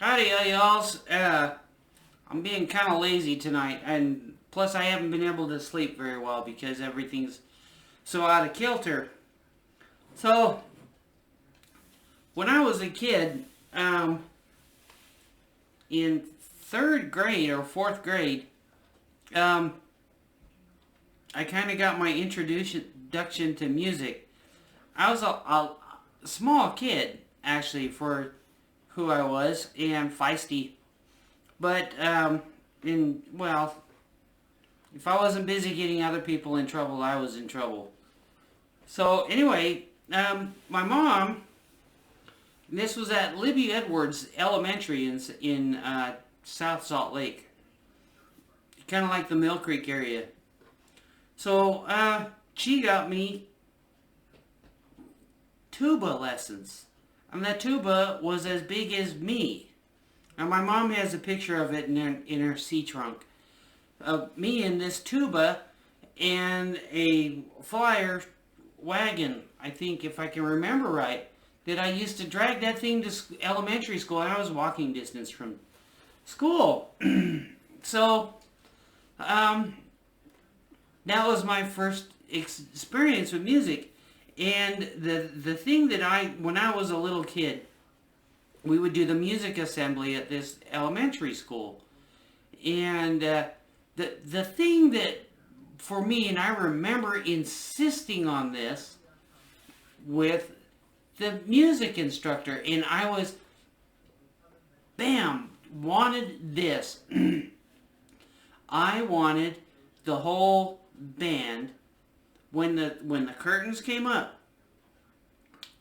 Howdy, y'all. I'm being kind of lazy tonight, and plus I haven't been able to sleep very well because everything's so out of kilter. So, when I was a kid, in third grade or fourth grade, um, I kind of got my introduction to music. I was a small kid, actually, for who I was, and feisty. But, if I wasn't busy getting other people in trouble, I was in trouble. So, anyway, my mom, this was at Libby Edwards Elementary in South Salt Lake. Kind of like the Mill Creek area. So, she got me tuba lessons. And that tuba was as big as me. And my mom has a picture of it in her sea trunk. Of me in this tuba and a flyer wagon, I think, if I can remember right, that I used to drag that thing to elementary school, and I was walking distance from school. So, that was my first experience with music. And the thing that when I was a little kid, we would do the music assembly at this elementary school. And the thing that, for me, and I remember insisting on this with the music instructor, and I was, wanted this. I wanted the whole band, when the curtains came up,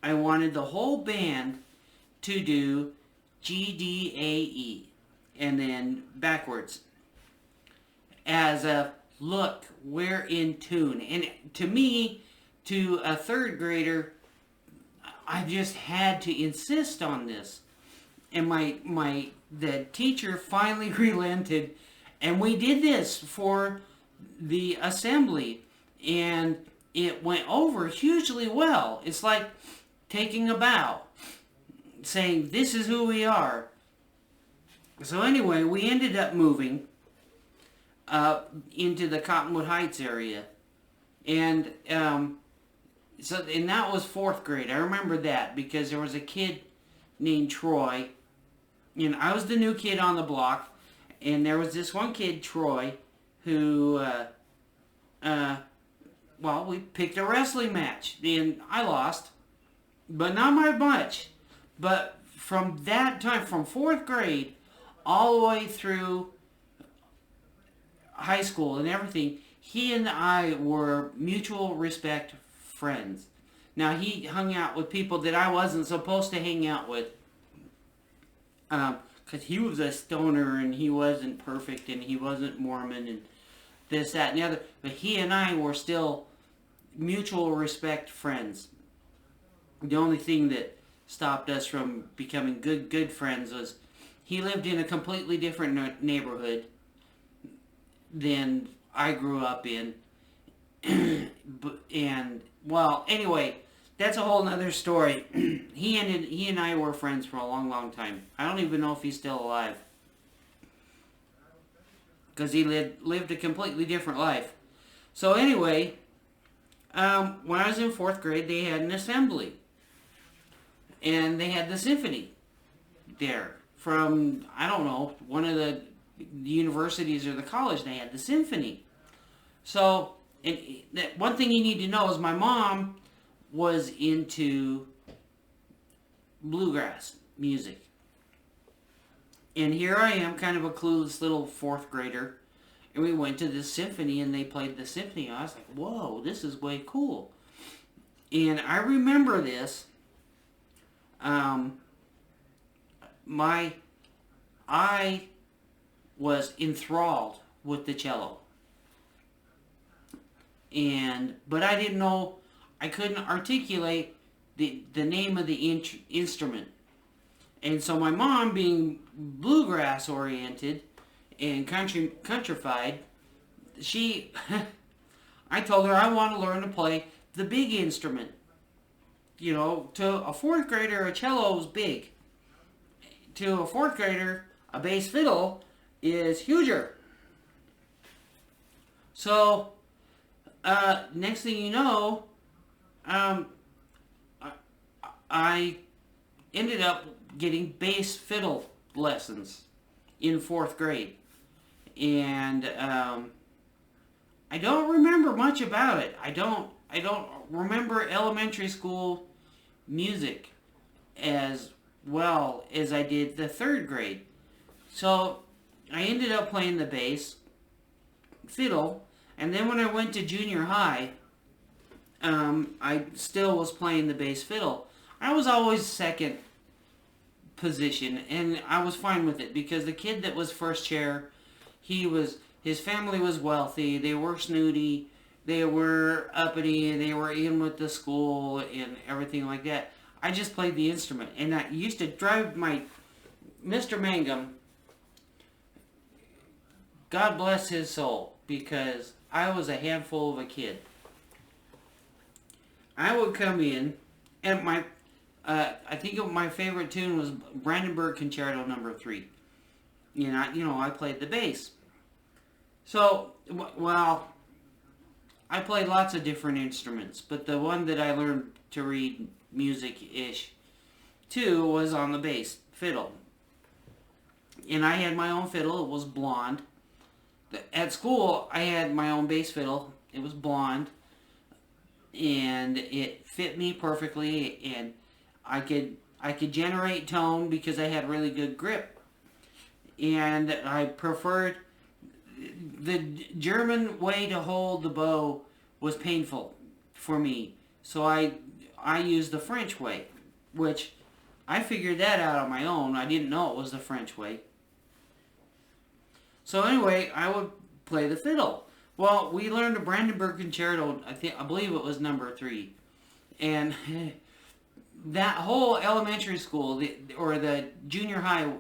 I wanted the whole band to do G, D, A, E, and then backwards. As a, look, we're in tune. And to me, to a third grader, I just had to insist on this. And the teacher finally relented, and we did this for the assembly, and it went over hugely well. It's like taking a bow, saying, this is who we are. So anyway, we ended up moving into the Cottonwood Heights area. And and that was fourth grade. I remember that because there was a kid named Troy, and I was the new kid on the block, and there was this one kid, Troy, who, we picked a wrestling match, and I lost, but not by much. But from that time, from fourth grade all the way through high school and everything, he and I were mutual respect friends. Now, he hung out with people that I wasn't supposed to hang out with, because he was a stoner, and he wasn't perfect, and he wasn't Mormon, and this, that, and the other. But he and I were still mutual respect friends. The only thing that stopped us from becoming good friends was he lived in a completely different neighborhood than I grew up in. Anyway, that's a whole nother story. He and I were friends for a long time. I don't even know if he's still alive, because he lived a completely different life. So anyway, when I was in fourth grade, they had an assembly. And they had the symphony there from, I don't know, one of the universities or the college. They had the symphony. So, one thing you need to know is my mom was into bluegrass music. And here I am, kind of a clueless little fourth grader. And we went to this symphony, and they played the symphony. I was like, whoa, this is way cool. And I remember this. I was enthralled with the cello. But I didn't know, I couldn't articulate the name of the instrument. And so my mom, being bluegrass oriented and countrified, I told her I want to learn to play the big instrument. To a fourth grader, a cello is big. to a fourth grader, a bass fiddle is huger. So, next thing you know, I, I ended up getting bass fiddle lessons in fourth grade. And I don't remember much about it. I don't remember elementary school music as well as I did the third grade. So I ended up playing the bass fiddle, and then when I went to junior high, I still was playing the bass fiddle. I was always second position, and I was fine with it because the kid that was first chair, his family was wealthy, they were snooty, they were uppity, they were in with the school and everything like that. I just played the instrument, and I used to drive my Mr. Mangum, God bless his soul, because I was a handful of a kid. I would come in, and I think my favorite tune was Brandenburg Concerto No. 3. I played the bass. So, well, I played lots of different instruments, but the one that I learned to read music-ish to was on the bass fiddle. And I had my own fiddle. It was blonde. At school, I had my own bass fiddle. It was blonde. And it fit me perfectly, and I could generate tone because I had really good grip. And I preferred the German way to hold the bow was painful for me. So I used the French way, which I figured that out on my own. I didn't know it was the French way. So anyway, I would play the fiddle. Well, we learned a Brandenburg Concerto, I believe it was No. 3. And that whole elementary school, or the junior high,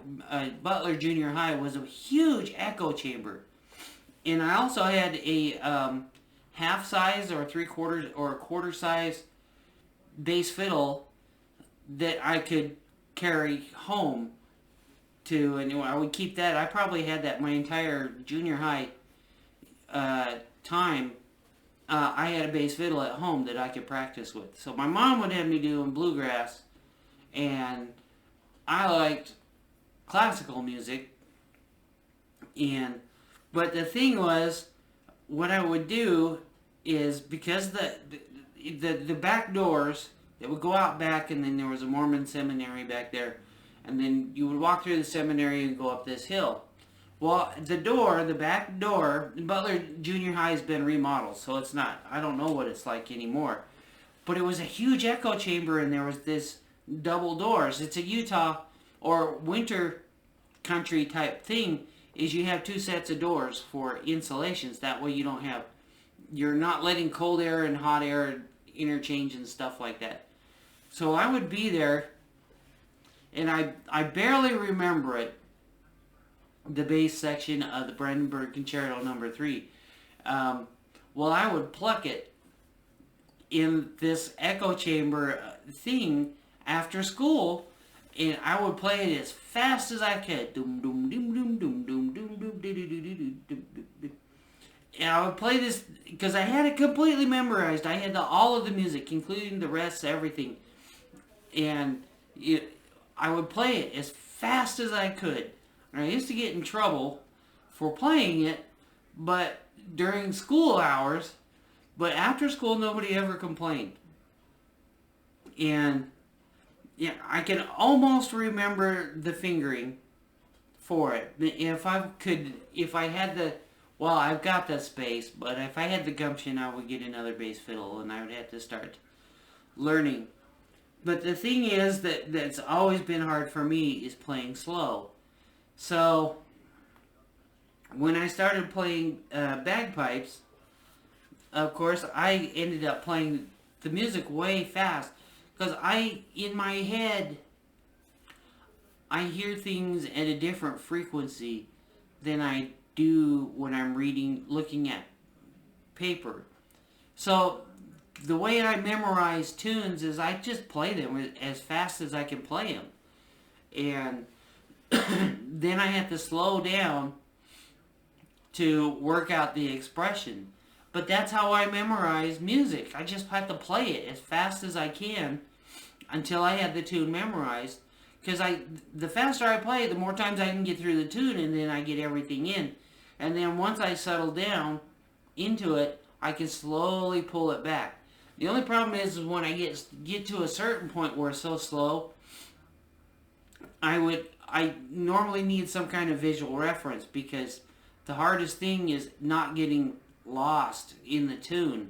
Butler Junior High, was a huge echo chamber. And I also had a half size or 3/4 or a quarter size bass fiddle that I could carry home to, and I would keep that. I probably had that my entire junior high time. I had a bass fiddle at home that I could practice with. So my mom would have me doing bluegrass, and I liked classical music. But the thing was, what I would do is, because the back doors that would go out back, and then there was a Mormon seminary back there, and then you would walk through the seminary and go up this hill. Well, the back door, Butler Junior High has been remodeled, so it's not, I don't know what it's like anymore. But it was a huge echo chamber, and there was this double doors. It's a Utah or winter country type thing, is you have two sets of doors for insulations. That way you're not letting cold air and hot air interchange and stuff like that. So I would be there, and I barely remember it, the bass section of the Brandenburg Concerto No. 3. Well, I would pluck it in this echo chamber thing after school, and I would play it as fast as I could. Doom, doom, doom, doom, doom, doom, doom, doom, doo, doo, doo, doo, doo, doo. And I would play this because I had it completely memorized. I had all of the music, including the rest, everything. And I would play it as fast as I could. And I used to get in trouble for playing it, but during school hours. But after school, nobody ever complained. And yeah, I can almost remember the fingering for it. If I had the, well, I've got the space, but if I had the gumption, I would get another bass fiddle, and I would have to start learning. But the thing is that's always been hard for me is playing slow. So when I started playing bagpipes, of course, I ended up playing the music way fast. Because in my head, I hear things at a different frequency than I do when I'm looking at paper. So the way I memorize tunes is I just play them as fast as I can play them. And then I have to slow down to work out the expression. But that's how I memorize music. I just have to play it as fast as I can until I have the tune memorized. Because the faster I play, the more times I can get through the tune, and then I get everything in. And then once I settle down into it, I can slowly pull it back. The only problem is when I get to a certain point where it's so slow, I normally need some kind of visual reference, because the hardest thing is not getting lost in the tune.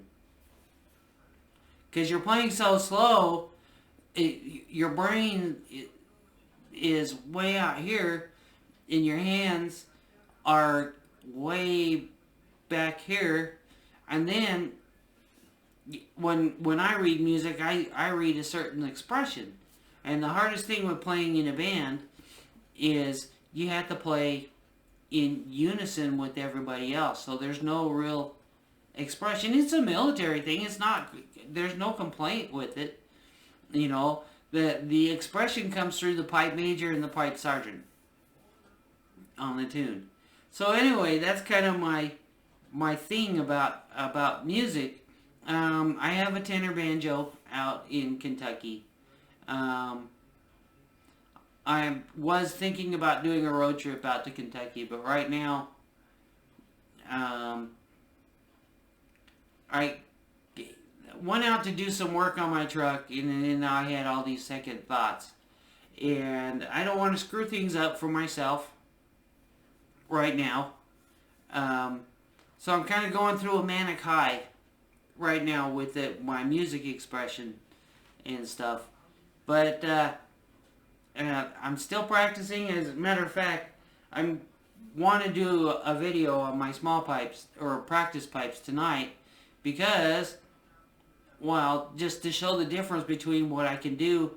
Because you're playing so slow, your brain is way out here, and your hands are way back here. And then when I read music, I read a certain expression. And the hardest thing with playing in a band is you have to play in unison with everybody else. So there's no real expression. It's a military thing. It's not, there's no complaint with it. You know, the expression comes through the pipe major and the pipe sergeant on the tune. So anyway, that's kind of my thing about music. I have a tenor banjo out in Kentucky. I was thinking about doing a road trip out to Kentucky, but right now, I went out to do some work on my truck, and then I had all these second thoughts. And I don't want to screw things up for myself right now. So I'm kind of going through a manic high right now with my music expression and stuff. But I'm still practicing. As a matter of fact, I want to do a video on my small pipes, or practice pipes, tonight, because, well, just to show the difference between what I can do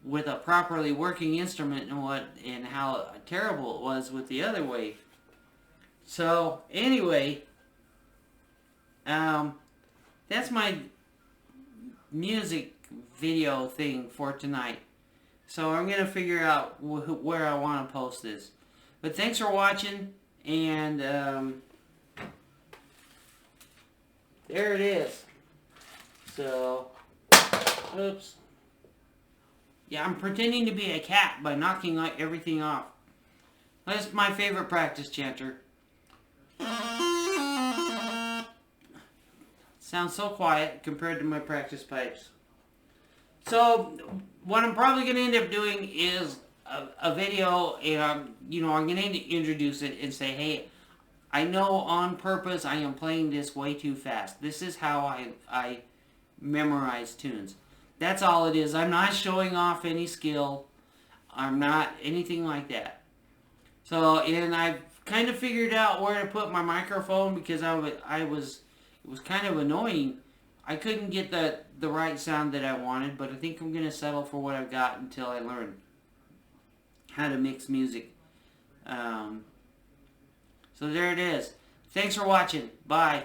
with a properly working instrument and how terrible it was with the other way. So anyway, that's my music video thing for tonight. So I'm going to figure out where I want to post this. But thanks for watching, and there it is. So, oops. Yeah, I'm pretending to be a cat by knocking everything off. That's my favorite practice chanter. Sounds so quiet compared to my practice pipes. So, what I'm probably going to end up doing is a video, and I'm going to introduce it and say, hey, I know on purpose I am playing this way too fast. This is how I memorize tunes. That's all it is. I'm not showing off any skill. I'm not anything like that. So, and I've kind of figured out where to put my microphone, because it was kind of annoying. I couldn't get the right sound that I wanted, but I think I'm going to settle for what I've got until I learn how to mix music. So there it is. Thanks for watching. Bye.